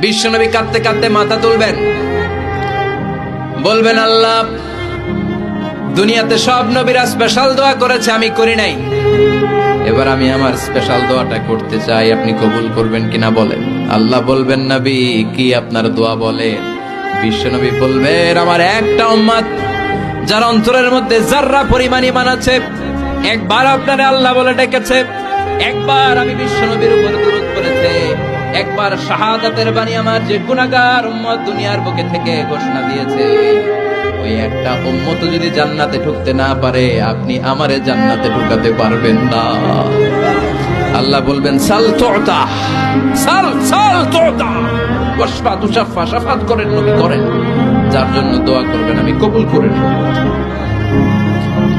বিশ্বনবী কাঁদতে কাঁদতে মাথা তুলবেন, বলবেন আল্লাহ, দুনিয়াতে সব নবীরা স্পেশাল দোয়া করেছে, আমি করি নাই, এবার আমি আমার স্পেশাল দোয়াটা করতে চাই, আপনি কবুল করবেন কিনা বলেন। আল্লাহ বলবেন, নবী কি আপনার দোয়া বলে? বিশ্বনবী বলবেন, আমার একটা উম্মত যার অন্তরের মধ্যে যাররা পরিমাণ ঈমান আছে, একবার আপনারে আল্লাহ বলে ডেকেছে, একবার আমি বিশ্বনবীর উপর দুরূদ পড়েছে, একবার শাহাদাতের বাণী আমার যে গুনাহগার উম্মত দুনিয়ার বুকে থেকে ঘোষণা দিয়েছে, ওই একটা উম্মত যদি জান্নাতে ঢুকতে না পারে, আপনি আমারে জান্নাতে ঢুকাতে পারবেন না। আল্লাহ বলবেন, সাল তুতা, সাল সাল তুতা, ওয়াশফা তুশাফা, শাফাত করেন নবী করেন, যার জন্য দোয়া করবেন আমি কবুল করে নেব।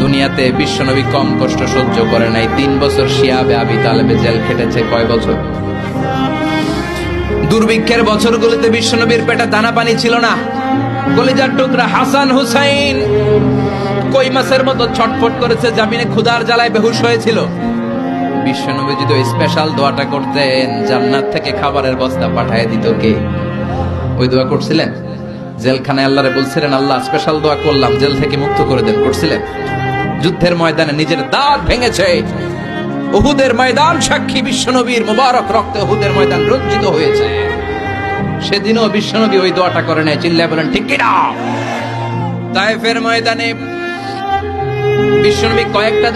দুনিয়াতে বিশ্বনবী কম কষ্ট সহ্য করে নাই। 3 বছর শিয়াবে আবি তালেবে জেল খেটেছে। কয় বছর? দুর্ভিক্ষের বছরগুলোতে বিশ্বনবীর পেটে দানা পানি ছিল না। কলিজার টুকরা হাসান হুসাইন কই মাছের মতো ছটফট করেছে, জামিনে ক্ষুধার জ্বালায় বেহুশ হয়েছিল। বিশ্বনবী যদি ওই স্পেশাল দোয়াটা করতেন, জান্নাত থেকে খাবারের বস্তা পাঠিয়ে দিত কে? ওই দোয়া করছিলেন? জেলখানায় আল্লাহরে বলছিলেন, আল্লাহ স্পেশাল দোয়া করলাম, জেল থেকে মুক্ত করে দেন, করছিলেন? যুদ্ধের ময়দানে নিজের দাঁত ভেঙেছে, উহুদের ময়দান সাক্ষী, বিশ্বনবীর মুবারক রক্তে উহুদের ময়দান রঞ্জিত হয়েছে। সেদিনও বিশ্বনবী ওই দোয়াটা করে নাই। চিল্লায় বলেন ঠিক কিনা? তায়েফের ময়দানে বিশ্বনবী কয়েকটা